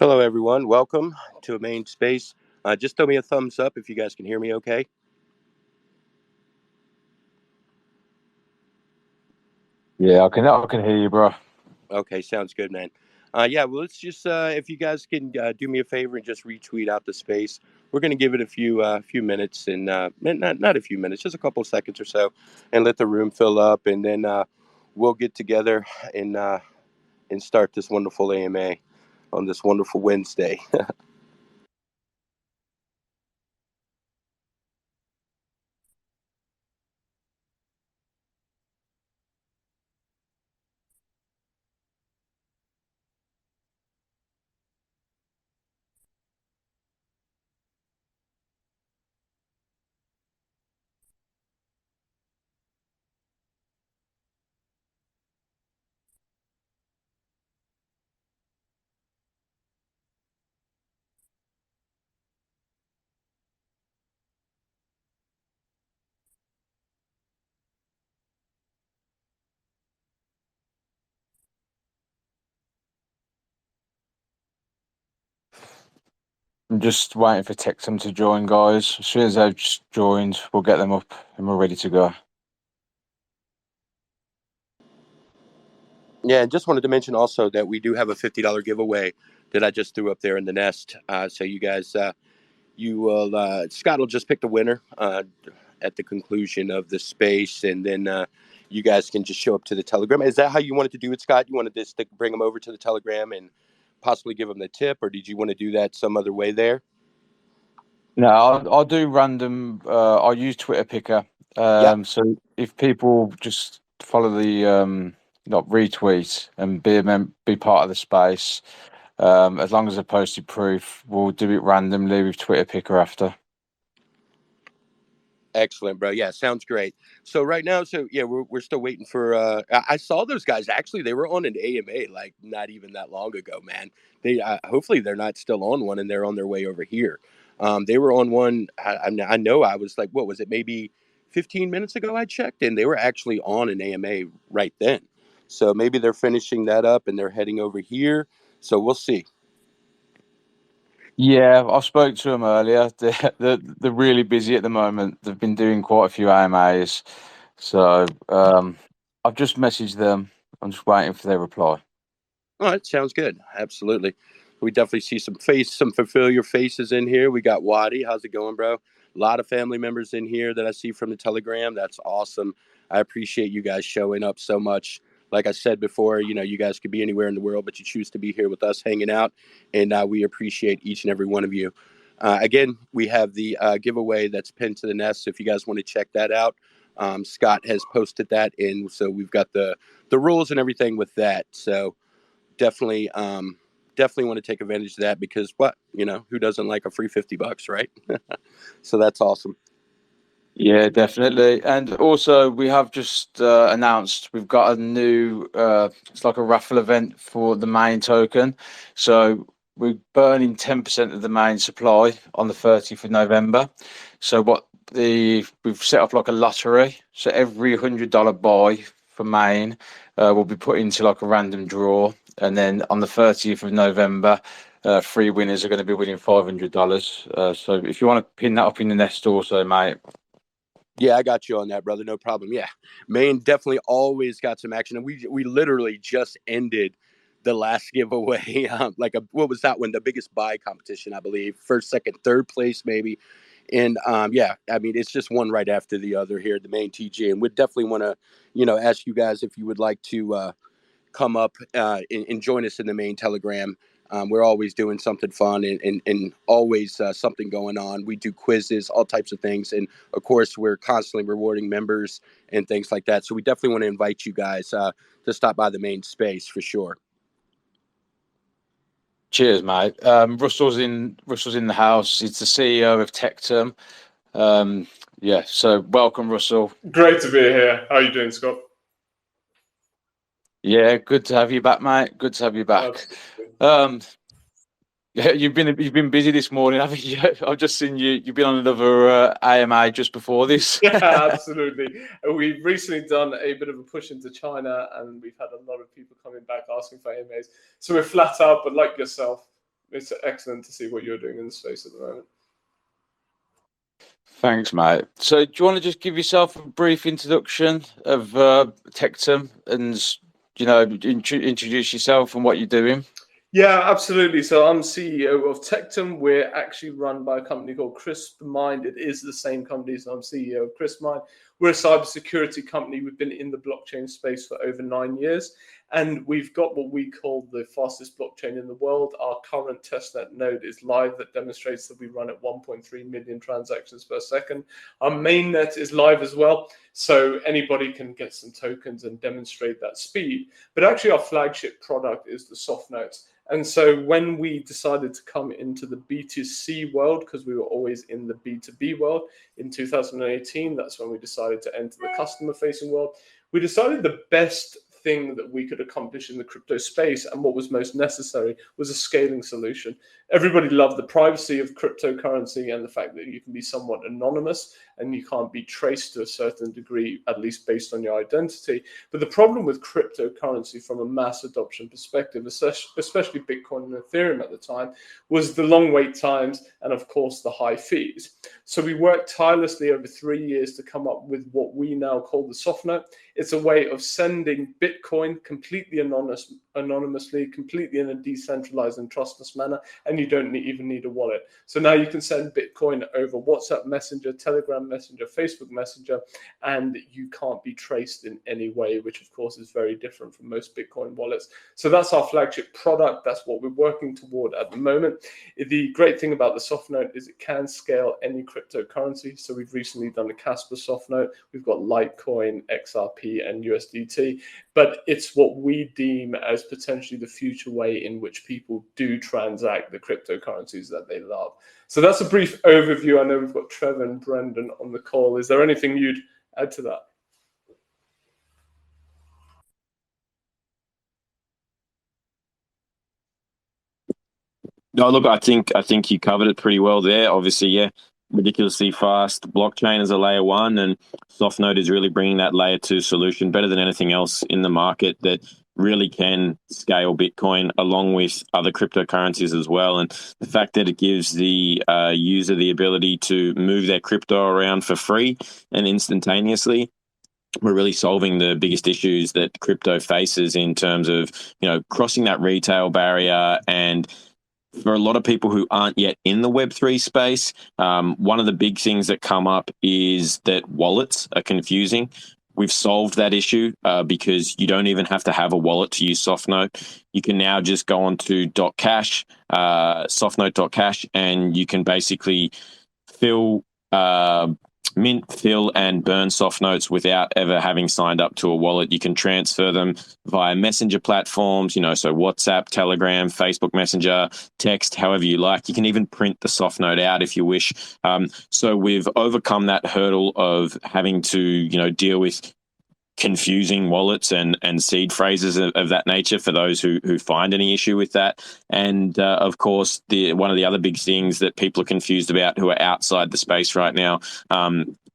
Hello, everyone. Welcome to a main space. Just throw me a thumbs up if you guys can hear me okay. Yeah, I can hear you, bro. Okay, sounds good, man. Yeah, well, let's just, if you guys can do me a favor and just retweet out the space. We're going to give it a few minutes and not a few minutes, just a couple of seconds or so, and let the room fill up. And then we'll get together and start this wonderful AMA on this wonderful Wednesday. I'm just waiting for Tectum to join, guys. As soon as they've just joined, we'll get them up and we're ready to go. Yeah, and just wanted to mention also that we do have a $50 giveaway that I just threw up there in the nest. So you guys, you will Scott will just pick the winner at the conclusion of the space, and then you guys can just show up to the Telegram. Is that how you wanted to do it, Scott? You wanted to bring them over to the Telegram and possibly give them the tip, or did you want to do that some other way there? No, I'll do random. I'll use Twitter Picker. Yeah, So if people just follow the not retweet and be part of the space, as long as they posted proof, we'll do it randomly with Twitter Picker after. excellent, bro. Yeah, sounds great. So right now, so yeah, we're still waiting for. I saw those guys actually. They were on an AMA like not even that long ago, man. They hopefully they're not still on one and they're on their way over here. They were on one. I know. I was like, what was it? Maybe 15 minutes ago. I checked, and they were actually on an AMA right then. So maybe they're finishing that up and they're heading over here. So we'll see. Yeah, I spoke to them earlier. They're really busy at the moment. They've been doing quite a few AMAs. So I've just messaged them. I'm just waiting for their reply. Oh, that sounds good. Absolutely. We definitely see some familiar faces in here. We got Waddy. How's it going, bro? A lot of family members in here that I see from the Telegram. That's awesome. I appreciate you guys showing up so much. Like I said before, you guys could be anywhere in the world, but you choose to be here with us hanging out. And we appreciate each and every one of you. Again, we have the giveaway that's pinned to the nest. So if you guys want to check that out, Scott has posted that in. So we've got the rules and everything with that. So definitely definitely want to take advantage of that because who doesn't like a free $50, right? So that's awesome. Yeah, definitely. And also, we have just announced we've got a new, it's like a raffle event for the main token. So we're burning 10% of the main supply on the 30th of November. So we've set up like a lottery. So every $100 buy for main will be put into like a random draw. And then on the 30th of November, three winners are going to be winning $500. So if you want to pin that up in the nest also, mate. Yeah, I got you on that, brother. No problem. Yeah, Maine definitely always got some action, and we literally just ended the last giveaway. Like what was that one? The biggest buy competition, I believe. First, second, third place, maybe. And yeah, I mean, it's just one right after the other here at the main TG, and we definitely want to, ask you guys if you would like to come up and join us in the main Telegram. We're always doing something fun and always something going on. We do quizzes, all types of things. And of course, we're constantly rewarding members and things like that. So we definitely want to invite you guys to stop by the main space for sure. Cheers, mate. Russell's in the house. He's the CEO of Tectum. Yeah, so welcome, Russell. Great to be here. How are you doing, Scott? Yeah, good to have you back, mate. Good to have you back. Absolutely. Um, yeah, you've been busy this morning, haven't you? I've just seen you. You've been on another AMA just before this. Yeah, absolutely. We've recently done a bit of a push into China, and we've had a lot of people coming back asking for AMAs. So we're flat out, but like yourself, it's excellent to see what you're doing in the space at the moment. Thanks, mate. So, do you want to just give yourself a brief introduction of Tectum and introduce yourself and what you're doing? Yeah, absolutely. So I'm CEO of Tectum. We're actually run by a company called CrispMind. It is the same company, so I'm CEO of CrispMind. We're a cybersecurity company. We've been in the blockchain space for over 9 years, and we've got what we call the fastest blockchain in the world. Our current testnet node is live that demonstrates that we run at 1.3 million transactions per second. Our mainnet is live as well, so anybody can get some tokens and demonstrate that speed. But actually, our flagship product is the softnotes. And so when we decided to come into the B2C world, because we were always in the B2B world, in 2018, that's when we decided to enter the customer-facing world. We decided the best thing that we could accomplish in the crypto space and what was most necessary was a scaling solution. Everybody loved the privacy of cryptocurrency and the fact that you can be somewhat anonymous and you can't be traced to a certain degree, at least based on your identity. But the problem with cryptocurrency from a mass adoption perspective, especially Bitcoin and Ethereum at the time, was the long wait times and, of course, the high fees. So we worked tirelessly over 3 years to come up with what we now call the softnote. It's a way of sending Bitcoin completely anonymously, completely in a decentralized and trustless manner, and you don't even need a wallet. So now you can send Bitcoin over WhatsApp Messenger, Telegram Messenger, Facebook Messenger, and you can't be traced in any way, which of course is very different from most Bitcoin wallets. So that's our flagship product. That's what we're working toward at the moment. The great thing about the softnote is it can scale any cryptocurrency. So we've recently done a Casper softnote. We've got Litecoin, XRP, and USDT. But it's what we deem as potentially the future way in which people do transact the cryptocurrencies that they love. So that's a brief overview. I know we've got Trevor and Brendan on the call. Is there anything you'd add to that? No, look, I think you covered it pretty well there. Obviously, yeah, ridiculously fast blockchain as a layer one, and Softnode is really bringing that layer two solution better than anything else in the market that really can scale Bitcoin along with other cryptocurrencies as well. And the fact that it gives the user the ability to move their crypto around for free and instantaneously. We're really solving the biggest issues that crypto faces in terms of, crossing that retail barrier. And for a lot of people who aren't yet in the Web3 space, one of the big things that come up is that wallets are confusing. We've solved that issue because you don't even have to have a wallet to use Softnote. You can now just go on to .cash, softnote.cash, and you can basically mint, fill, and burn soft notes without ever having signed up to a wallet. You can transfer them via messenger platforms, so WhatsApp, Telegram, Facebook Messenger, text, however you like. You can even print the soft note out if you wish. So we've overcome that hurdle of having to, deal with confusing wallets and seed phrases of that nature for those who find any issue with that. And of course, one of the other big things that people are confused about who are outside the space right now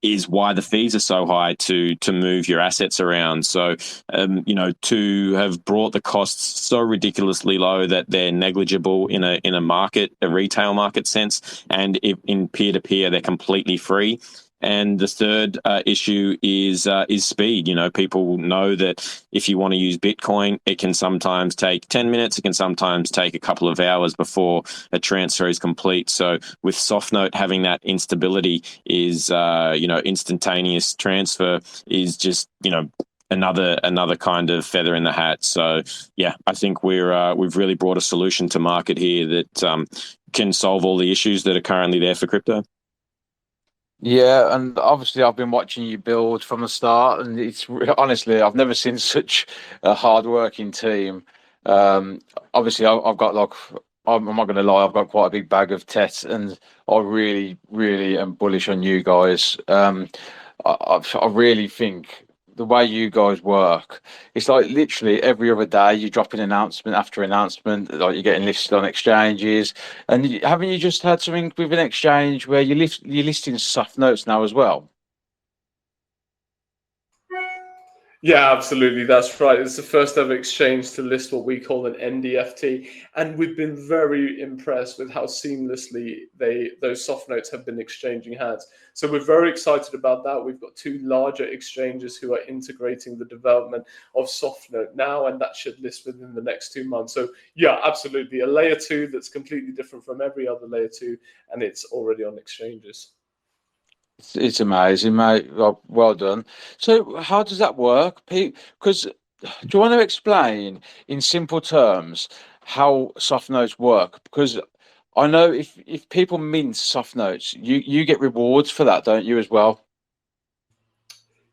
is why the fees are so high to move your assets around. So, to have brought the costs so ridiculously low that they're negligible in a retail market sense, and in peer-to-peer, they're completely free. And the third issue is speed. People know that if you want to use Bitcoin, it can sometimes take 10 minutes. It can sometimes take a couple of hours before a transfer is complete. So with Softnote, having that instability is, instantaneous transfer is just, another kind of feather in the hat. So yeah, I think we've really brought a solution to market here that can solve all the issues that are currently there for crypto. Yeah, and obviously I've been watching you build from the start, and honestly, I've never seen such a hard-working team. Obviously, I've got I'm not going to lie, I've got quite a big bag of TET, and I really, really am bullish on you guys. I really think the way you guys work, it's like literally every other day you're dropping announcement after announcement, like you're getting listed on exchanges. And haven't you just had something with an exchange where you're listing soft notes now as well? Yeah, absolutely. That's right. It's the first ever exchange to list what we call an NDFT, and we've been very impressed with how seamlessly those soft notes have been exchanging hands. So we're very excited about that. We've got two larger exchanges who are integrating the development of soft note now, and that should list within the next 2 months. So yeah, absolutely, a layer two that's completely different from every other layer two, and it's already on exchanges. It's amazing, mate. Well done. So, how does that work? Because do you want to explain in simple terms how soft notes work? Because I know if people mint soft notes, you get rewards for that, don't you, as well?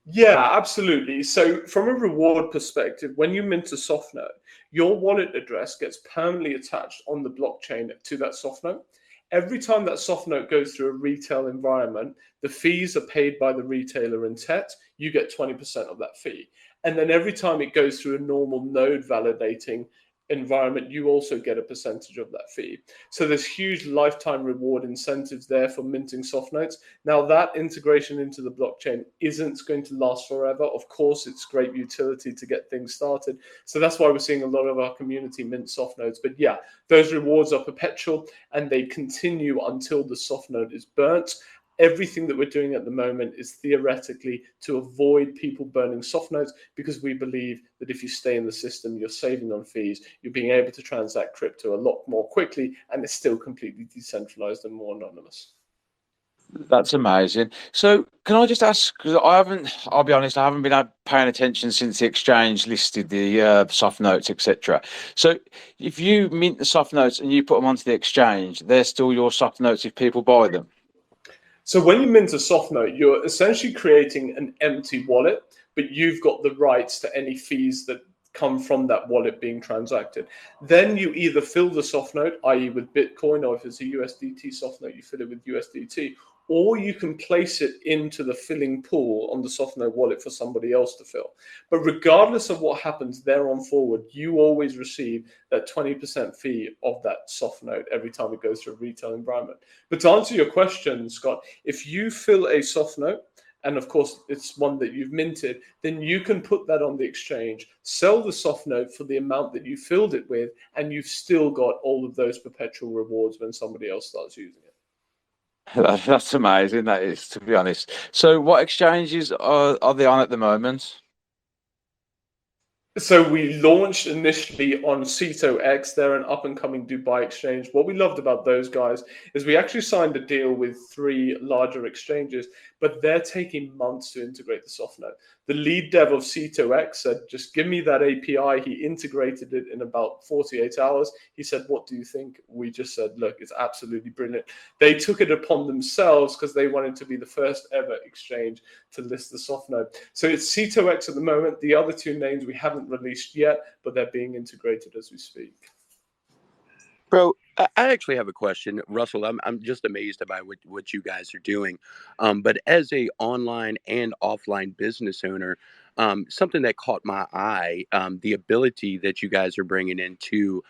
Yeah, absolutely. So, from a reward perspective, when you mint a soft note, your wallet address gets permanently attached on the blockchain to that soft note. Every time that soft note goes through a retail environment, the fees are paid by the retailer in TET. You get 20% of that fee. And then every time it goes through a normal node validating environment, you also get a percentage of that fee. So there's huge lifetime reward incentives there for minting soft notes. Now, that integration into the blockchain isn't going to last forever. Of course, it's great utility to get things started. So that's why we're seeing a lot of our community mint soft notes. But yeah, those rewards are perpetual and they continue until the soft note is burnt. Everything that we're doing at the moment is theoretically to avoid people burning soft notes, because we believe that if you stay in the system, you're saving on fees, you're being able to transact crypto a lot more quickly, and it's still completely decentralized and more anonymous. That's amazing. So, can I just ask? Because I'll be honest, I haven't been paying attention since the exchange listed the soft notes, etc. So, if you mint the soft notes and you put them onto the exchange, they're still your soft notes if people buy them. So when you mint a soft note, you're essentially creating an empty wallet, but you've got the rights to any fees that come from that wallet being transacted. Then you either fill the soft note, i.e., with Bitcoin, or if it's a USDT soft note, you fill it with USDT, or you can place it into the filling pool on the soft note wallet for somebody else to fill. But regardless of what happens there on forward, you always receive that 20% fee of that soft note every time it goes through a retail environment. But to answer your question, Scott, if you fill a soft note, and of course it's one that you've minted, then you can put that on the exchange, sell the soft note for the amount that you filled it with, and you've still got all of those perpetual rewards when somebody else starts using it. That's amazing. That is, to be honest. So, what exchanges are they on at the moment? So we launched initially on Ceto X. They're an up-and-coming Dubai exchange. What we loved about those guys is we actually signed a deal with three larger exchanges, but they're taking months to integrate the soft note. The lead dev of Ceto X said, just give me that API. He integrated it in about 48 hours. He said, what do you think? We just said, look, it's absolutely brilliant. They took it upon themselves because they wanted to be the first ever exchange to list the soft note. So it's Ceto X at the moment. The other two names we haven't released yet, but they're being integrated as we speak. Bro, I actually have a question, Russell. I'm just amazed about what you guys are doing. But as a online and offline business owner, something that caught my eye, the ability that you guys are bringing in to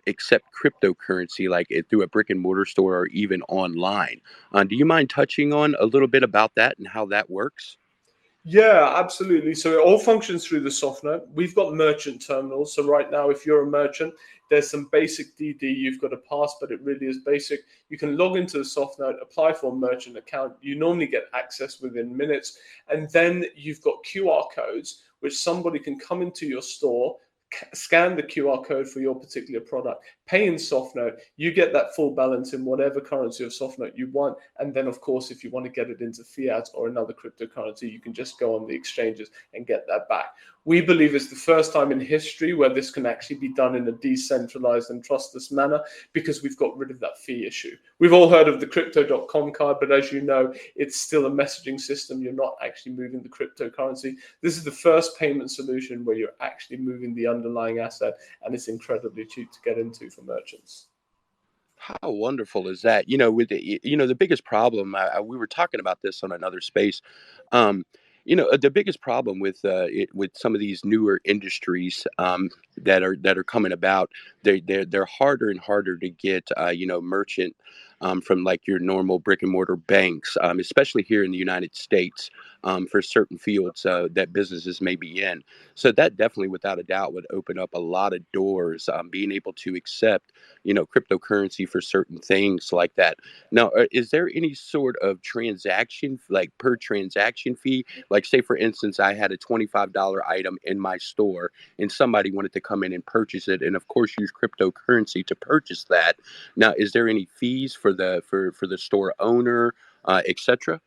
accept cryptocurrency, like through a brick and mortar store or even online. Do you mind touching on a little bit about that and how that works? Yeah, absolutely. So it all functions through the software. We've got merchant terminals. So right now, if you're a merchant, there's some basic DD you've got to pass, but it really is basic. You can log into the software, apply for a merchant account. You normally get access within minutes. And then you've got QR codes, which somebody can come into your store, scan the QR code for your particular product, pay in SoftNote, you get that full balance in whatever currency of SoftNote you want. And then, of course, if you want to get it into fiat or another cryptocurrency, you can just go on the exchanges and get that back. We believe it's the first time in history where this can actually be done in a decentralized and trustless manner, because we've got rid of that fee issue. We've all heard of the crypto.com card, but as you know, it's still a messaging system. You're not actually moving the cryptocurrency. This is the first payment solution where you're actually moving the underlying asset, and it's incredibly cheap to get into for merchants. How wonderful is that? The biggest problem, we were talking about this on another space. Um, the biggest problem with some of these newer industries that are coming about, they're harder and harder to get, merchant from like your normal brick and mortar banks, especially here in the United States, for certain fields that businesses may be in. So that definitely, without a doubt, would open up a lot of doors, being able to accept, cryptocurrency for certain things like that. Now, is there any sort of transaction, like per transaction fee? Like, say, for instance, I had a $25 item in my store and somebody wanted to come in and purchase it, and of course, use cryptocurrency to purchase that. Now, is there any fees for the store owner, etc.?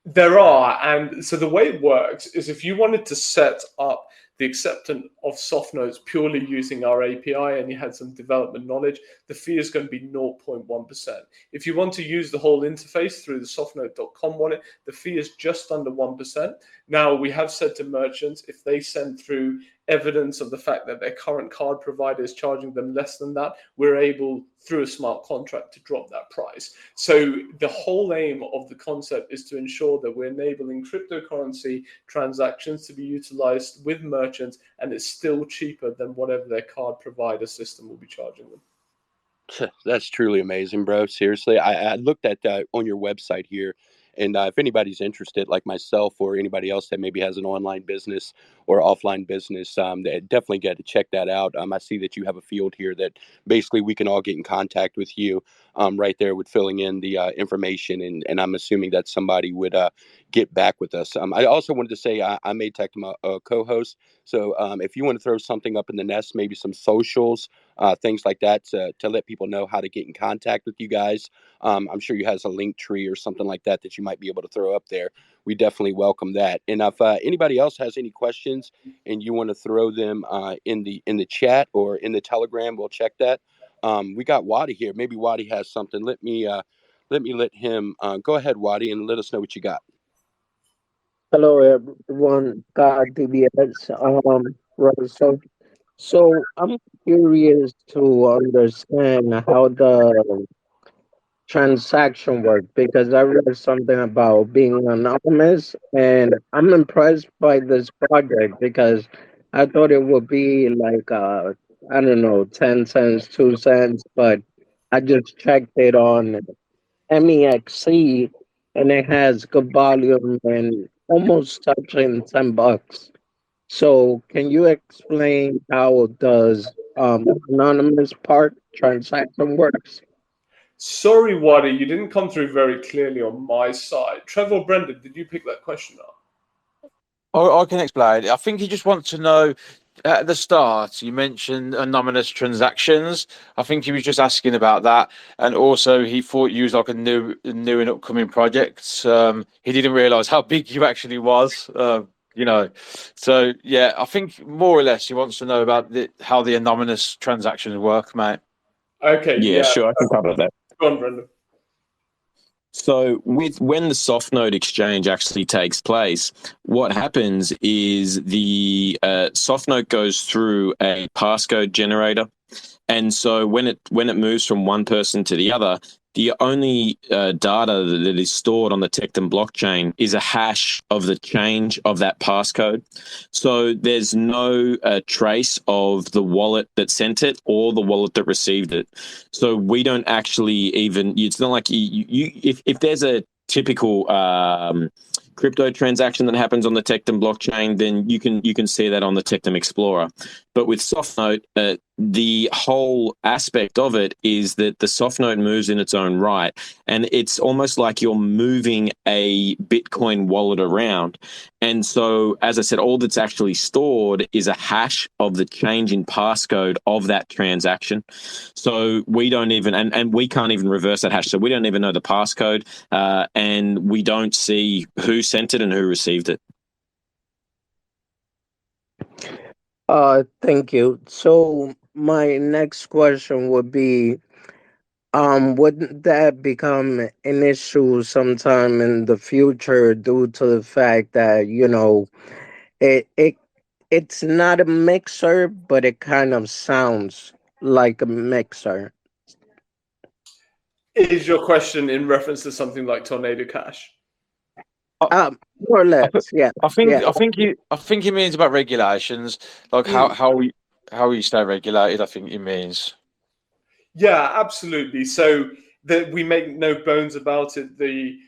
There are, and so the way it works is if you wanted to set up the acceptance of soft notes purely using our API and you had some development knowledge, the fee is going to be 0.1%. If you want to use the whole interface through the softnote.com wallet, the fee is just under 1%. Now, we have said to merchants, if they send through evidence of the fact that their current card provider is charging them less than that, we're able, through a smart contract, to drop that price. So the whole aim of the concept is to ensure that we're enabling cryptocurrency transactions to be utilized with merchants, and it's still cheaper than whatever their card provider system will be charging them. That's truly amazing, bro. Seriously, I looked at on your website here, and if anybody's interested, like myself or anybody else that maybe has an online business or offline business, they definitely get to check that out. I see that you have a field here that basically we can all get in contact with you, right there with filling in the information, and I'm assuming that somebody would get back with us. I also wanted to say I made Tectum a co-host, so if you want to throw something up in the nest, maybe some socials, things like that, to let people know how to get in contact with you guys. I'm sure you has a link tree or something like that that you might be able to throw up there. We definitely welcome that. And if anybody else has any questions and you want to throw them in the chat or in the Telegram, we'll check that. We got Wadi here. Maybe Wadi has something. Let him go ahead, Wadi, and let us know what you got. Hello, everyone. God DBS. Russell. So I'm curious to understand how the transaction work because I read something about being anonymous, and I'm impressed by this project because I thought it would be like I don't know, 10 cents, 2 cents, but I just checked it on MEXC, and it has good volume and almost touching $10. So can you explain how does anonymous part transaction works? Sorry, Wadi, you didn't come through very clearly on my side. Trevor, Brendan, did you pick that question up? I can explain. I think he just wants to know at the start, you mentioned anonymous transactions. I think he was just asking about that. And also, he thought you was like a new and upcoming project. He didn't realize how big you actually was. So yeah, I think more or less he wants to know about how the anonymous transactions work, mate. Okay, Yeah, sure, I can cover that. Go on, Brendan. So when the soft node exchange actually takes place, what happens is the soft node goes through a passcode generator, and so when it moves from one person to the other, the only data that is stored on the Tectum blockchain is a hash of the change of that passcode. So there's no trace of the wallet that sent it or the wallet that received it. So we don't actually even. It's not like if there's a typical crypto transaction that happens on the Tectum blockchain, then you can see that on the Tectum Explorer. But with Softnode, the whole aspect of it is that the Softnode moves in its own right, and it's almost like you're moving a Bitcoin wallet around. And so, as I said, all that's actually stored is a hash of the change in passcode of that transaction. So we don't even, and we can't even reverse that hash. So we don't even know the passcode, and we don't see who sent it and who received it. Thank you. So my next question would be, wouldn't that become an issue sometime in the future due to the fact that, it's not a mixer, but it kind of sounds like a mixer? Is your question in reference to something like Tornado Cash? More or less, yeah. I think he means about regulations, like how we stay regulated. I think he means. Yeah, absolutely. So that we make no bones about it. The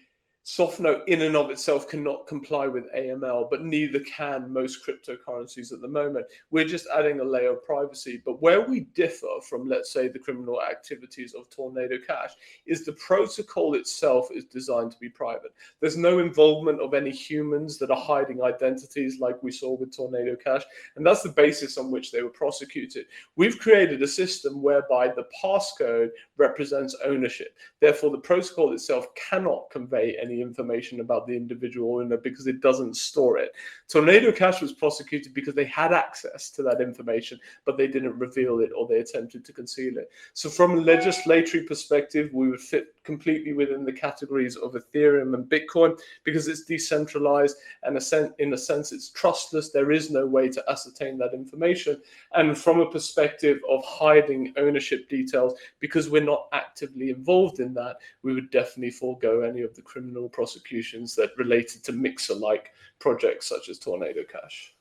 soft note in and of itself cannot comply with AML, but neither can most cryptocurrencies at the moment. We're just adding a layer of privacy. But where we differ from, let's say, the criminal activities of Tornado Cash is the protocol itself is designed to be private. There's no involvement of any humans that are hiding identities like we saw with Tornado Cash. And that's the basis on which they were prosecuted. We've created a system whereby the passcode represents ownership. Therefore, the protocol itself cannot convey any information about the individual owner because it doesn't store it. Tornado Cash was prosecuted because they had access to that information, but they didn't reveal it or they attempted to conceal it. So from a legislatory perspective, we would fit completely within the categories of Ethereum and Bitcoin because it's decentralized and in a sense it's trustless. There is no way to ascertain that information. And from a perspective of hiding ownership details, because we're not actively involved in that, we would definitely forego any of the criminal prosecutions that related to Mixer-like projects such as Tornado Cash.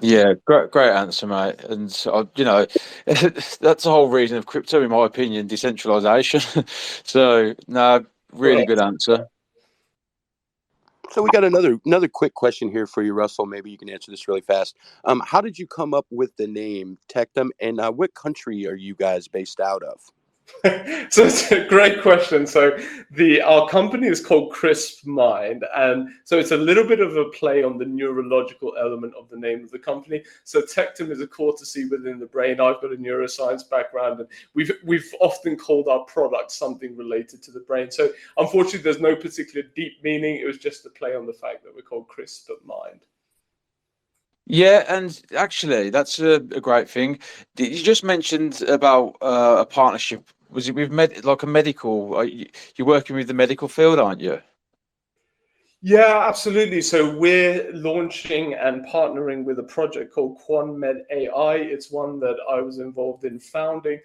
Yeah, great answer, mate. And that's the whole reason of crypto, in my opinion, decentralization. So, no, really good answer. So we got another quick question here for you, Russell. Maybe you can answer this really fast. How did you come up with the name Tectum, and what country are you guys based out of? So it's a great question. So our company is called Crisp Mind, and so it's a little bit of a play on the neurological element of the name of the company. So Tectum is a courtesy within the brain. I've got a neuroscience background, and we've often called our product something related to the brain. So unfortunately, there's no particular deep meaning. It was just a play on the fact that we're called Crisp Mind. Yeah, and actually, that's a great thing. You just mentioned about a partnership. Was it with like a medical? You're working with the medical field, aren't you? Yeah, absolutely. So we're launching and partnering with a project called QuanMed AI. It's one that I was involved in founding.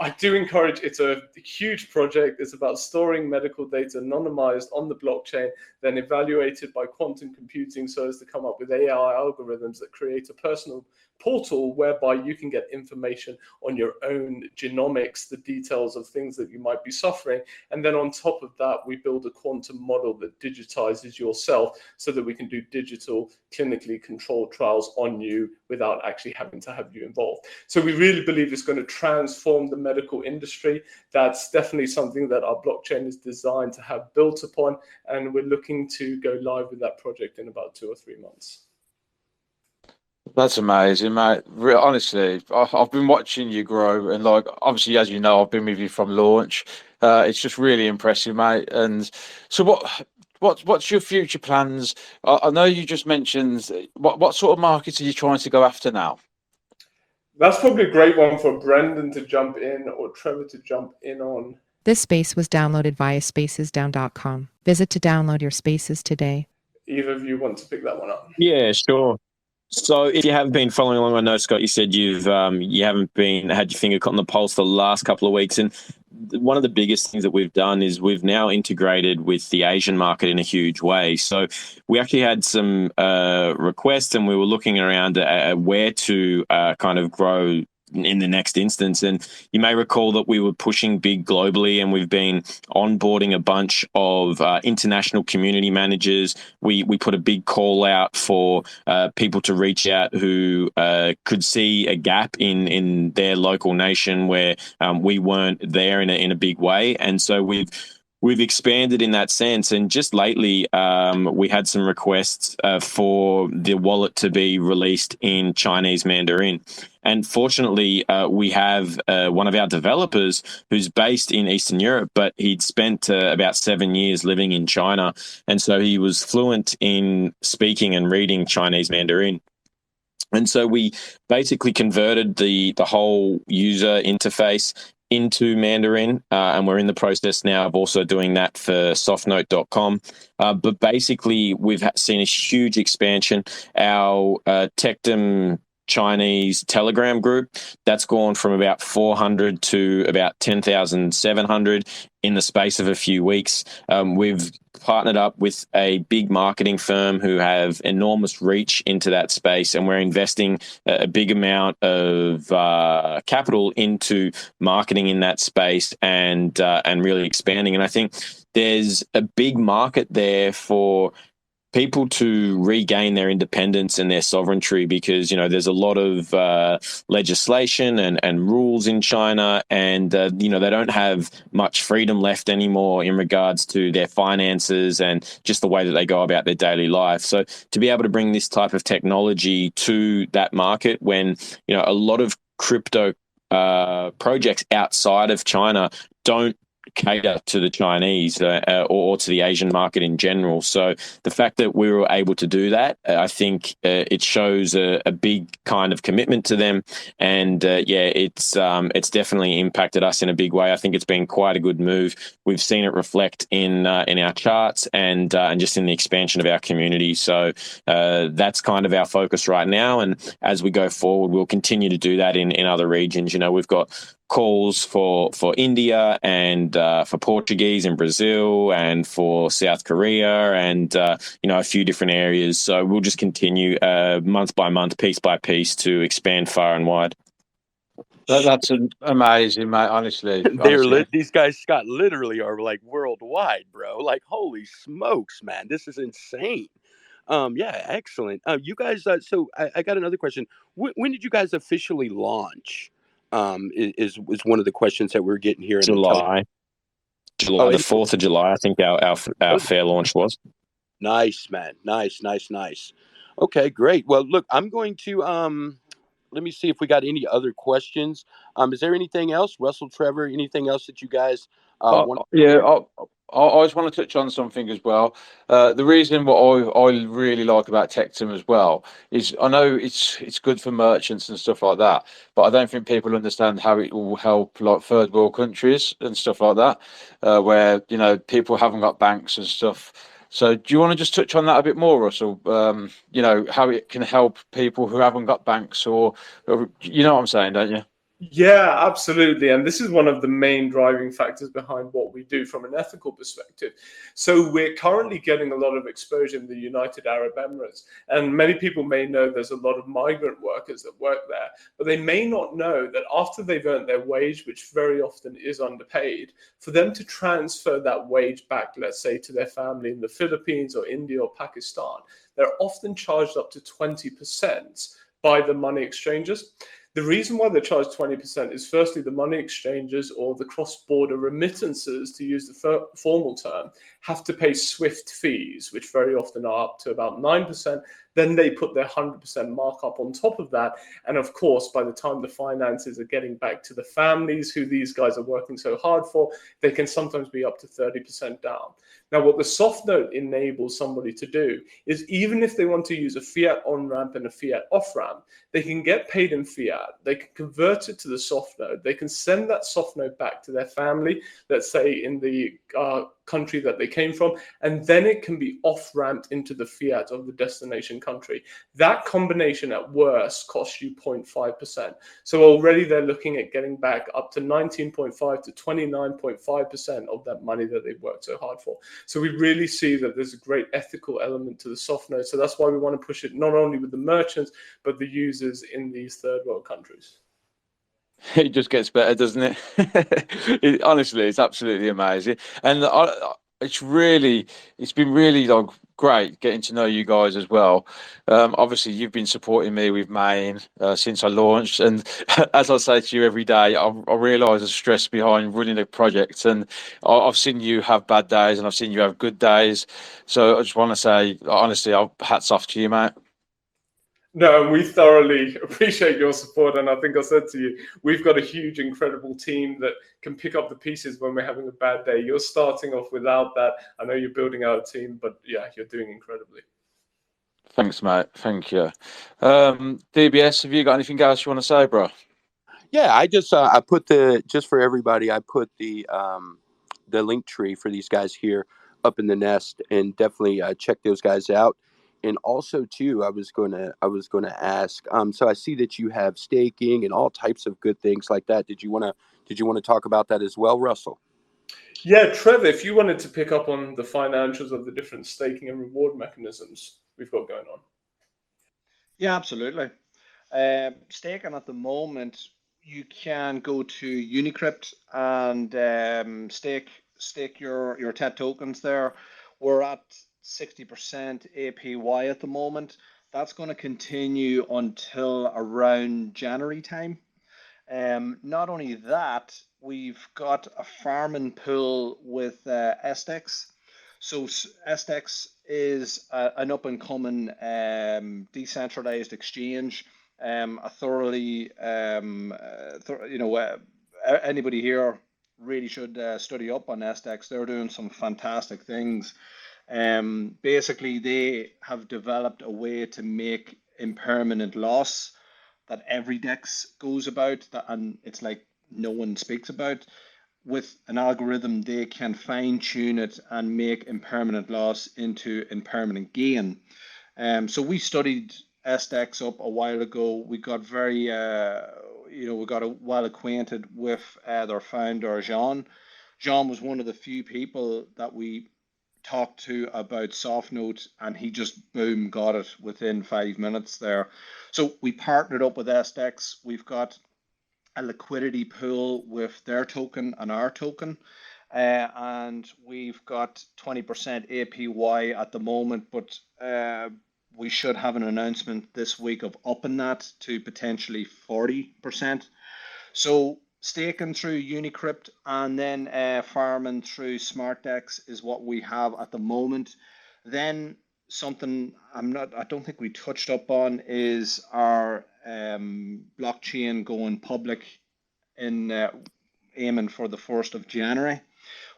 I do encourage, it's a huge project. It's about storing medical data anonymized on the blockchain, then evaluated by quantum computing so as to come up with AI algorithms that create a personal portal whereby you can get information on your own genomics, the details of things that you might be suffering. And then on top of that, we build a quantum model that digitizes yourself so that we can do digital clinically controlled trials on you without actually having to have you involved. So we really believe it's going to transform the medical industry. That's definitely something that our blockchain is designed to have built upon. And we're looking to go live with that project in about 2 or 3 months. That's amazing, mate. Honestly, I've been watching you grow, and like obviously, as you know, I've been with you from launch. It's just really impressive, mate. And so, what's your future plans? I know you just mentioned what sort of markets are you trying to go after now? That's probably a great one for Brendan to jump in or Trevor to jump in on. This space was downloaded via spacesdown.com. Visit to download your spaces today. Either of you want to pick that one up? Yeah, sure. So if you have been following along, I know, Scott, you said you haven't had your finger on the pulse the last couple of weeks. And one of the biggest things that we've done is we've now integrated with the Asian market in a huge way. So we actually had some requests, and we were looking around at where to kind of grow in the next instance. And you may recall that we were pushing big globally, and we've been onboarding a bunch of international community managers. We put a big call out for people to reach out who could see a gap in their local nation where we weren't there in a big way. And so we've expanded in that sense. And just lately, we had some requests for the wallet to be released in Chinese Mandarin. And fortunately, we have one of our developers who's based in Eastern Europe, but he'd spent about 7 years living in China. And so he was fluent in speaking and reading Chinese Mandarin. And so we basically converted the whole user interface into Mandarin, and we're in the process now of also doing that for softnote.com. But basically, we've seen a huge expansion. Our Tectum Chinese Telegram group, that's gone from about 400 to about 10,700 in the space of a few weeks. We've partnered up with a big marketing firm who have enormous reach into that space, and we're investing a big amount of capital into marketing in that space and really expanding. And I think there's a big market there for people to regain their independence and their sovereignty, because there's a lot of legislation and rules in China, and they don't have much freedom left anymore in regards to their finances and just the way that they go about their daily life. So to be able to bring this type of technology to that market, when a lot of crypto projects outside of China don't cater to the Chinese or to the Asian market in general. So the fact that we were able to do that, I think it shows a big kind of commitment to them. And it's definitely impacted us in a big way. I think it's been quite a good move. We've seen it reflect in our charts and just in the expansion of our community. So that's kind of our focus right now. And as we go forward, we'll continue to do that in other regions. We've got calls for India and for Portuguese in Brazil and for South Korea and a few different areas. So we'll just continue month by month, piece by piece, to expand far and wide. That's amazing, mate. Honestly. These guys, Scott, literally are like worldwide, bro. Like, holy smokes, man, this is insane. Excellent. You guys. So I got another question. When did you guys officially launch? Is one of the questions that we're getting here. July, the 4th of July, I think our fair launch was. Nice, man. Nice. Okay, great. Well, look, I'm going to let me see if we got any other questions. Is there anything else, Russell, Trevor? Anything else that you guys want? I just want to touch on something as well. The reason what I really like about Tectum as well is, I know it's good for merchants and stuff like that, but I don't think people understand how it will help like third world countries and stuff like that, where people haven't got banks and stuff. So do you want to just touch on that a bit more, Russell? How it can help people who haven't got banks, or you know what I'm saying, don't you? Yeah, absolutely. And this is one of the main driving factors behind what we do from an ethical perspective. So we're currently getting a lot of exposure in the United Arab Emirates. And many people may know there's a lot of migrant workers that work there, but they may not know that after they've earned their wage, which very often is underpaid, for them to transfer that wage back, let's say, to their family in the Philippines or India or Pakistan, they're often charged up to 20% by the money exchangers. The reason why they're charged 20% is, firstly, the money exchanges or the cross-border remittances, to use the formal term, have to pay SWIFT fees, which very often are up to about 9%. Then they put their 100% markup on top of that. And of course, by the time the finances are getting back to the families who these guys are working so hard for, they can sometimes be up to 30% down. Now, what the soft note enables somebody to do is, even if they want to use a fiat on-ramp and a fiat off-ramp, they can get paid in fiat. They can convert it to the soft note. They can send that soft note back to their family, let's say in the country that they came from, and then it can be off-ramped into the fiat of the destination country. That combination at worst costs you 0.5%. So already they're looking at getting back up to 19.5 to 29.5% of that money that they've worked so hard for. So we really see that there's a great ethical element to the soft note. So that's why we want to push it not only with the merchants, but the users in these third world countries. It just gets better, doesn't it? Honestly, it's absolutely amazing. And it's been really like great getting to know you guys as well. Obviously, you've been supporting me with Maine since I launched, and as I say to you every day, I realise the stress behind running a project, and I've seen you have bad days and I've seen you have good days. So I just want to say, honestly, hats off to you, mate. No, we thoroughly appreciate your support. And I think I said to you, we've got a huge, incredible team that can pick up the pieces when we're having a bad day. You're starting off without that. I know you're building out a team, but yeah, you're doing incredibly. Thanks, mate. Thank you. DBS, have you got anything else you want to say, bro? Yeah, I just I put just for everybody, I put the link tree for these guys here up in the nest, and definitely check those guys out. And also, too, I was gonna ask. So I see that you have staking and all types of good things like that. Did you wanna talk about that as well, Russell? Yeah, Trevor, if you wanted to pick up on the financials of the different staking and reward mechanisms we've got going on. Yeah, absolutely. Staking at the moment, you can go to Unicrypt and stake your TET tokens there. We're at 60% APY at the moment. That's going to continue until around January time. Not only that, we've got a farming pool with SDEX. So SDEX is an up and coming decentralized exchange. A thoroughly, anybody here really should study up on SDEX. They're doing some fantastic things. Basically, they have developed a way to make impermanent loss that every DEX goes about, and it's like no one speaks about. With an algorithm, they can fine tune it and make impermanent loss into impermanent gain. So we studied SDEX up a while ago. We got very, we got well acquainted with their founder, Jean. Jean was one of the few people that we talked to about SoftNote, and he just boom got it within 5 minutes there. So we partnered up with SDEX. We've got a liquidity pool with their token and our token, and we've got 20% APY at the moment, but we should have an announcement this week of upping that to potentially 40%. So staking through Unicrypt and then farming through SmartDex is what we have at the moment. Then something I don't think we touched up on is our blockchain going public in aiming for the 1st of January.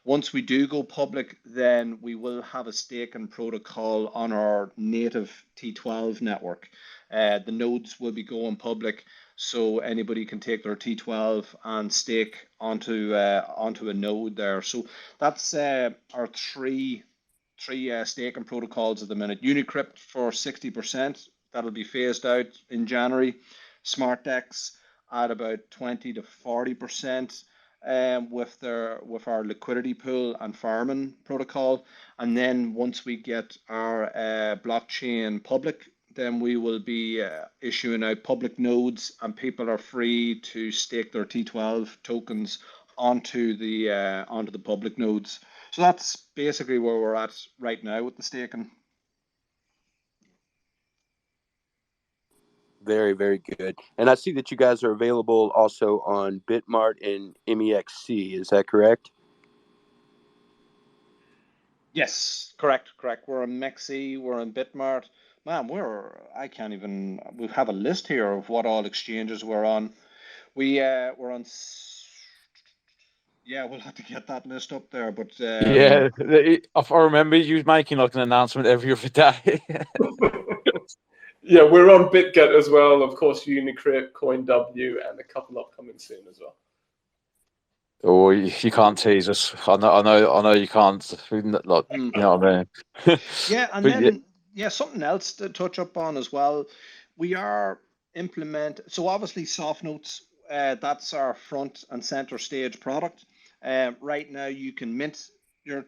Once we do go public, then we will have a staking protocol on our native T12 network. The nodes will be going public, so anybody can take their T12 and stake onto a node there. So that's our three staking protocols at the minute. Unicrypt for 60%, that'll be phased out in January. SmartDex at about 20 to 40%. With our liquidity pool and farming protocol, and then once we get our blockchain public, then we will be issuing out public nodes, and people are free to stake their T12 tokens onto the public nodes. So that's basically where we're at right now with the staking. Very, very good. And I see that you guys are available also on Bitmart and MEXC. Is that correct? Yes, correct. We're on MEXC, we're on Bitmart. Man, we have a list here of what all exchanges we're on. We're on, we'll have to get that list up there, but I remember you making like an announcement every other day. Yeah, we're on BitGet as well, of course, Unicrypt, CoinW, and a couple upcoming soon as well. Oh, you can't tease us. I know you can't. You know what I mean? Yeah, and then something else to touch up on as well. We are so obviously soft notes. That's our front and center stage product. Right now, you can mint your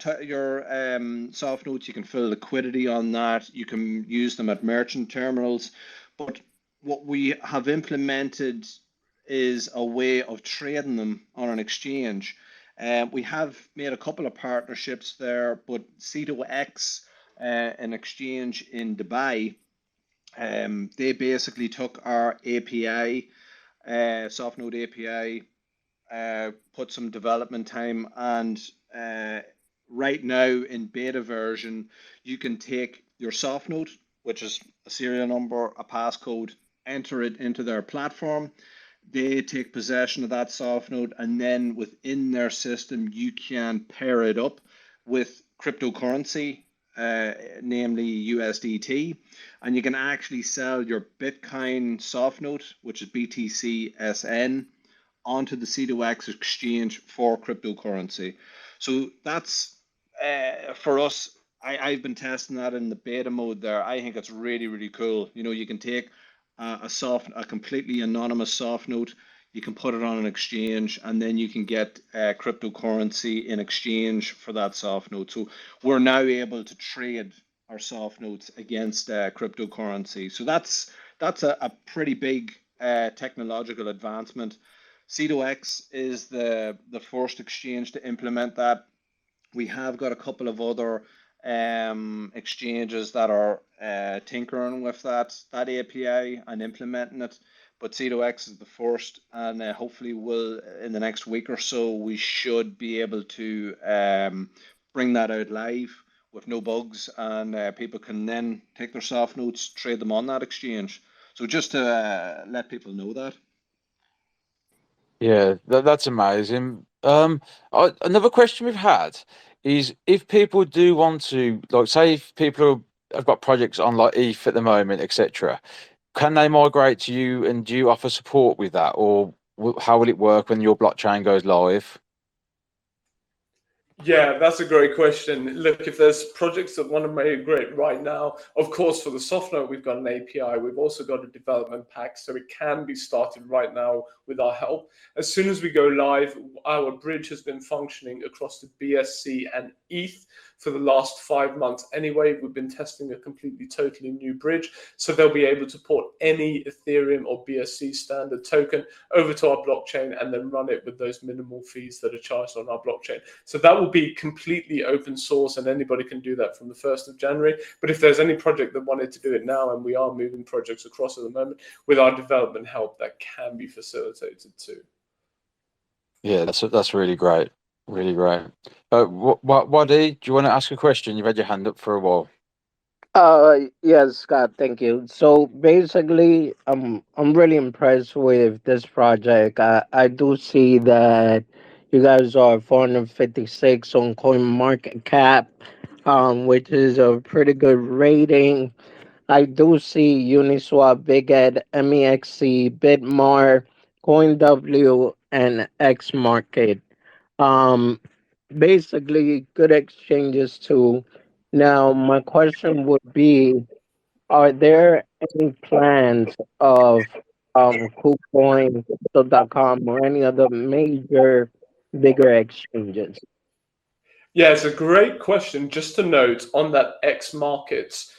soft notes. You can fill liquidity on that. You can use them at merchant terminals. But what we have implemented is a way of trading them on an exchange. We have made a couple of partnerships there, but C2X, an exchange in Dubai, they basically took our API, SoftNode API, put some development time, and right now in beta version, you can take your SoftNode, which is a serial number, a passcode, enter it into their platform. They take possession of that SoftNode, and then within their system, you can pair it up with cryptocurrency, namely USDT, and you can actually sell your Bitcoin SoftNode, which is BTC-SN, onto the C2X exchange for cryptocurrency. So that's for us. I've been testing that in the beta mode there. I think it's really, really cool. You can take a completely anonymous soft note. You can put it on an exchange, and then you can get cryptocurrency in exchange for that soft node. So we're now able to trade our soft notes against cryptocurrency. So that's a pretty big technological advancement. C2X is the first exchange to implement that. We have got a couple of other exchanges that are tinkering with that API and implementing it. But C2X is the first, and hopefully will in the next week or so we should be able to bring that out live with no bugs, and people can then take their soft notes, trade them on that exchange. So just to let people know that. Yeah, that's amazing. Another question we've had is if people do want to, like, say, if people have got projects on like ETH at the moment, etc., can they migrate to you and do you offer support with that, or how will it work when your blockchain goes live? Yeah, that's a great question. Look, if there's projects that want to migrate right now, of course, for the soft note, we've got an API. We've also got a development pack, so it can be started right now with our help. As soon as we go live, our bridge has been functioning across the BSC and ETH for the last 5 months anyway. We've been testing a completely, totally new bridge, so they'll be able to port any Ethereum or BSC standard token over to our blockchain and then run it with those minimal fees that are charged on our blockchain. So that will be completely open source, and anybody can do that from the 1st of January. But if there's any project that wanted to do it now, and we are moving projects across at the moment, with our development help, that can be facilitated too. Yeah, that's really great. Really great. Waddy, do you want to ask a question? You've had your hand up for a while. Yes, Scott, thank you. So basically, I'm really impressed with this project. I do see that you guys are 456 on CoinMarketCap, which is a pretty good rating. I do see Uniswap, Big Ed, MEXC, Bitmar, CoinW, and X Market. Um, Basically, good exchanges too. Now, my question would be, are there any plans of KuCoin, Crypto.com, or any other major bigger exchanges? Yeah, it's a great question. Just to note on that X Markets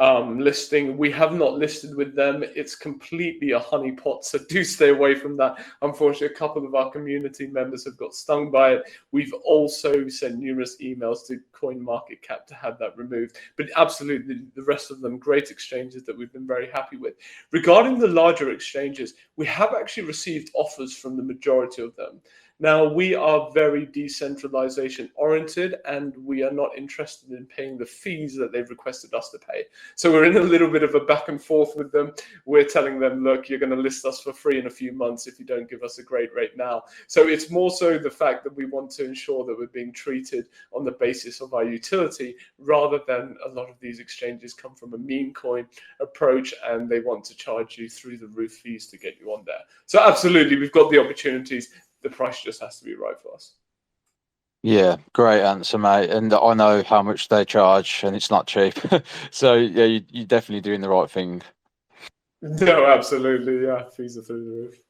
listing, we have not listed with them. It's completely a honeypot, so do stay away from that. Unfortunately, a couple of our community members have got stung by it. We've also sent numerous emails to CoinMarketCap to have that removed. But absolutely, the rest of them, great exchanges that we've been very happy with. Regarding the larger exchanges, we have actually received offers from the majority of them. Now, we are very decentralization oriented, and we are not interested in paying the fees that they've requested us to pay. So we're in a little bit of a back and forth with them. We're telling them, look, you're going to list us for free in a few months if you don't give us a great rate now. So it's more so the fact that we want to ensure that we're being treated on the basis of our utility, rather than a lot of these exchanges come from a meme coin approach and they want to charge you through the roof fees to get you on there. So absolutely, we've got the opportunities. The price just has to be right for us. Yeah, great answer, mate. And I know how much they charge, and it's not cheap. So yeah, you're definitely doing the right thing. No, absolutely. Yeah, fees are through the roof.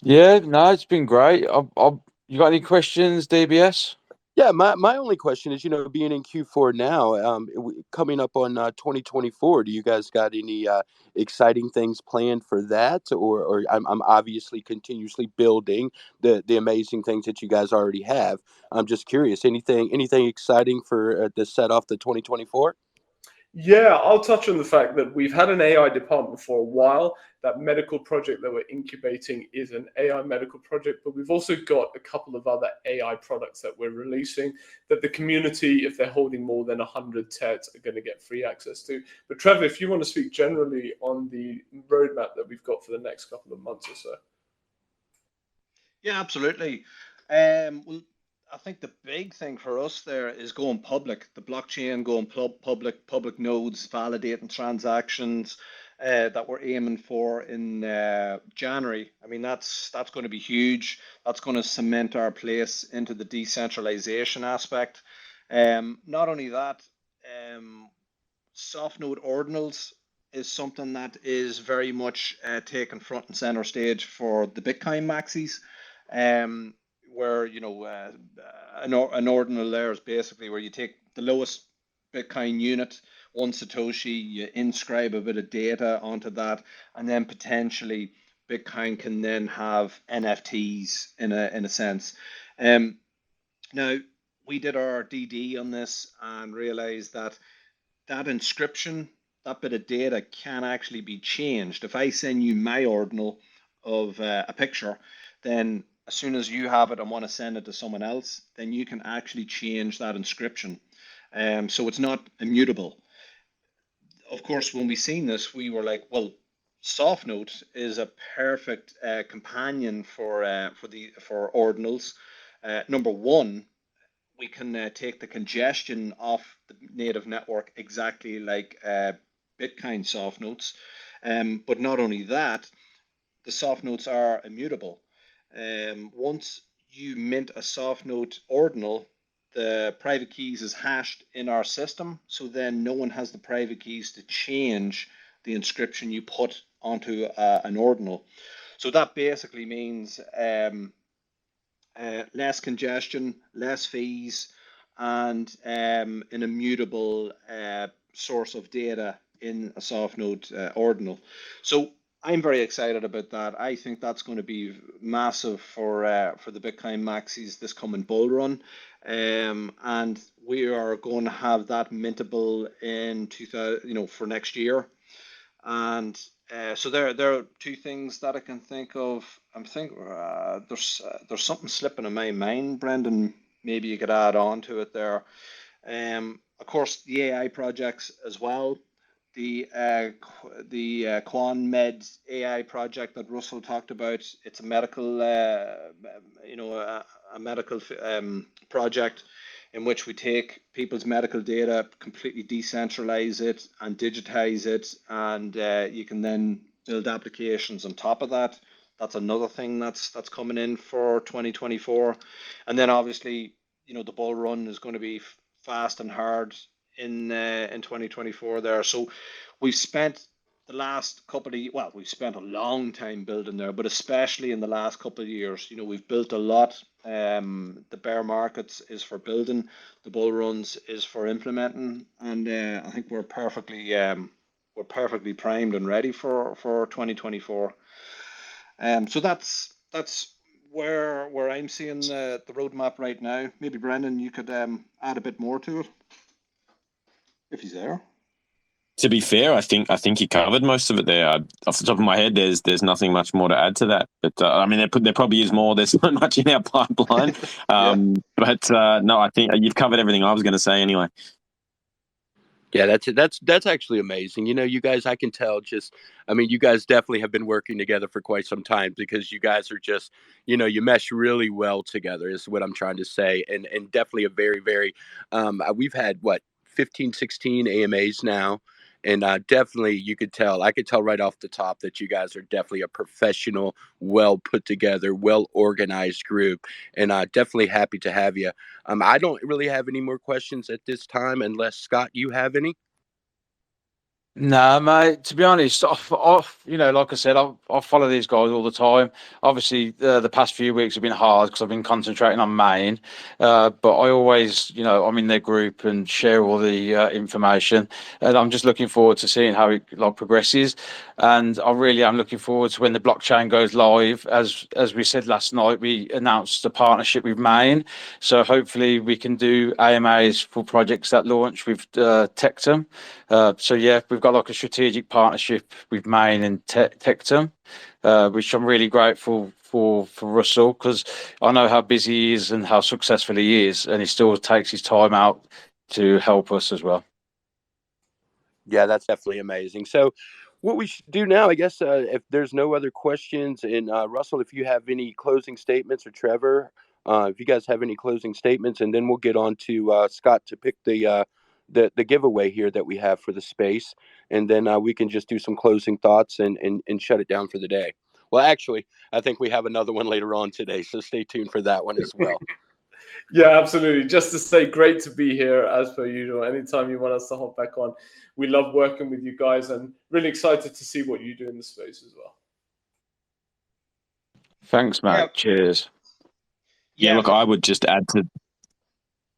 Yeah, no, it's been great. You got any questions, DBS? Yeah, my only question is, being in Q4 now, coming up on 2024, do you guys got any exciting things planned for that? Or I'm obviously continuously building the amazing things that you guys already have. I'm just curious, anything exciting for to set off the 2024? Yeah, I'll touch on the fact that we've had an AI department for a while. That medical project that we're incubating is an AI medical project, but we've also got a couple of other AI products that we're releasing that the community, if they're holding more than 100 TETs, are going to get free access to. But Trevor, if you want to speak generally on the roadmap that we've got for the next couple of months or so. Yeah, absolutely. Well, I think the big thing for us there is going public, the blockchain going public nodes, validating transactions that we're aiming for in January. I mean, that's going to be huge. That's going to cement our place into the decentralization aspect. Not only that, soft node ordinals is something that is very much taken front and center stage for the Bitcoin maxis, um, where an ordinal layer is basically where you take the lowest Bitcoin unit, one Satoshi, you inscribe a bit of data onto that, and then potentially Bitcoin can then have NFTs in a sense. Now we did our DD on this and realized that that inscription, that bit of data can actually be changed. If I send you my ordinal of a picture, then as soon as you have it and want to send it to someone else, then you can actually change that inscription. So it's not immutable. Of course, when we seen this, we were like, well, SoftNote is a perfect companion for ordinals. Number one, we can take the congestion off the native network exactly like Bitcoin soft notes. But not only that, the soft notes are immutable. Once you mint a soft note ordinal, the private keys is hashed in our system, so then no one has the private keys to change the inscription you put onto an ordinal. So that basically means less congestion, less fees, and an immutable source of data in a soft node ordinal. So I'm very excited about that. I think that's going to be massive for the Bitcoin maxis this coming bull run, and we are going to have that mintable in 2000, for next year. And so there are two things that I can think of. I'm thinking there's something slipping in my mind, Brendan. Maybe you could add on to it there. Of course, the AI projects as well. The QuanMed AI project that Russell talked about. It's a medical, a medical project in which we take people's medical data, completely decentralize it and digitize it, and you can then build applications on top of that. That's another thing that's coming in for 2024. And then obviously, the bull run is going to be fast and hard in 2024 there. So we've spent the last couple of we've spent a long time building there, but especially in the last couple of years, we've built a lot. The bear markets is for building, the bull runs is for implementing, and I think we're perfectly primed and ready for 2024. So that's where I'm seeing the roadmap right now. Maybe Brendan, you could add a bit more to it if he's there. To be fair, I think you covered most of it there. Off the top of my head, there's nothing much more to add to that. But I mean, there probably is more. There's so much in our pipeline. Yeah. But no, I think you've covered everything I was going to say anyway. Yeah, that's actually amazing. You guys, I can tell you guys definitely have been working together for quite some time, because you guys are just, you mesh really well together is what I'm trying to say. And definitely a very, very, we've had 15, 16 AMAs now. And definitely I could tell right off the top that you guys are definitely a professional, well put together, well organized group, and definitely happy to have you. I don't really have any more questions at this time, unless Scott, you have any? No, mate. To be honest, like I said, I follow these guys all the time. Obviously, the past few weeks have been hard because I've been concentrating on Maine. But I always, I'm in their group and share all the information, and I'm just looking forward to seeing how it progresses. And I really am looking forward to when the blockchain goes live. As we said last night, we announced a partnership with Maine, so hopefully we can do AMAs for projects that launch with Tectum. So yeah, we've got a strategic partnership with Maine and Tectum, which I'm really grateful for Russell, because I know how busy he is and how successful he is, and he still takes his time out to help us as well. Yeah, that's definitely amazing. So what we should do now, I guess, if there's no other questions, and Russell, if you have any closing statements, or Trevor, if you guys have any closing statements, and then we'll get on to Scott to pick the giveaway here that we have for the space, and then we can just do some closing thoughts and shut it down for the day. Well, actually, I think we have another one later on today, so stay tuned for that one as well. Yeah, absolutely. Just to say, great to be here as per usual. Anytime you want us to hop back on, we love working with you guys and really excited to see what you do in the space as well. Thanks, Yeah, mate. Cheers. Yeah, yeah, look, I would just add to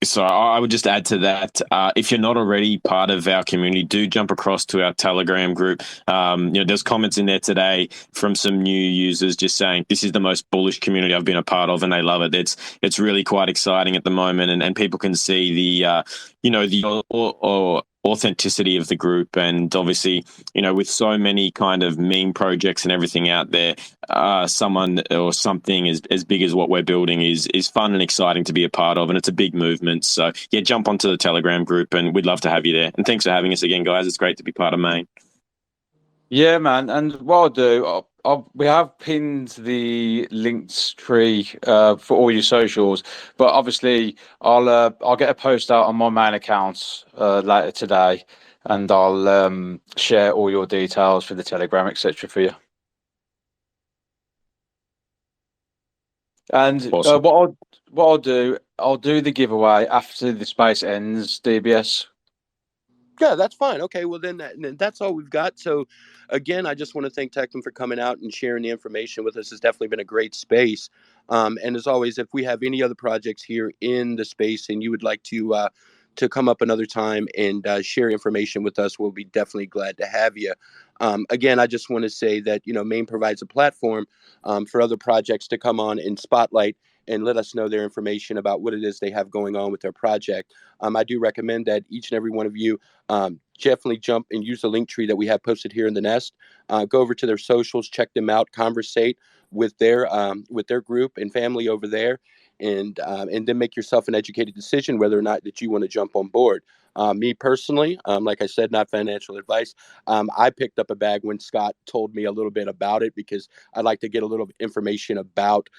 So I would just add to that. If you're not already part of our community, do jump across to our Telegram group. There's comments in there today from some new users just saying this is the most bullish community I've been a part of, and they love it. It's really quite exciting at the moment, and people can see the authenticity of the group, and obviously, with so many kind of meme projects and everything out there, someone or something as big as what we're building is fun and exciting to be a part of, and it's a big movement. So yeah, jump onto the Telegram group, and we'd love to have you there. And thanks for having us again, guys. It's great to be part of Maine. Yeah, man. And what I'll do, we have pinned the linked tree for all your socials, but obviously I'll get a post out on my main account later today, and I'll share all your details for the Telegram, etc. for you. And Awesome. I'll do the giveaway after the space ends, DBS. Yeah, that's fine. Okay, well then that's all we've got. So, again, I just want to thank Tectum for coming out and sharing the information with us. It's definitely been a great space. And as always, if we have any other projects here in the space and you would like to come up another time and share information with us, we'll be definitely glad to have you. Again, I just want to say that Maine provides a platform for other projects to come on and spotlight and let us know their information about what it is they have going on with their project. I do recommend that each and every one of you definitely jump and use the link tree that we have posted here in the nest. Go over to their socials, check them out, conversate with their group and family over there, and then make yourself an educated decision whether or not that you want to jump on board. Me personally, like I said, not financial advice. I picked up a bag when Scott told me a little bit about it because I'd like to get a little information about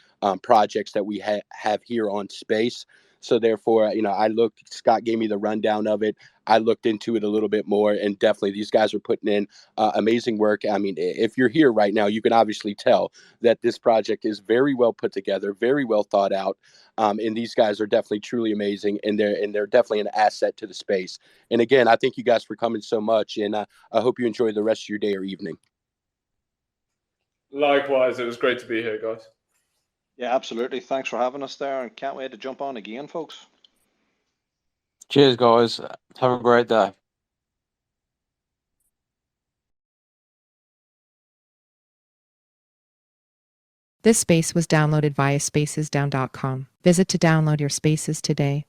projects that we have here on space. So therefore, I looked. Scott gave me the rundown of it. I looked into it a little bit more, and definitely these guys are putting in amazing work. I mean, if you're here right now, you can obviously tell that this project is very well put together, very well thought out, and these guys are definitely truly amazing, and they're definitely an asset to the space. And again, I thank you guys for coming so much, and I hope you enjoy the rest of your day or evening. Likewise, it was great to be here, guys. yeah, absolutely. Thanks for having us there, and can't wait to jump on again, folks. Cheers, guys. Have a great day. This space was downloaded via spacesdown.com. Visit to download your spaces today.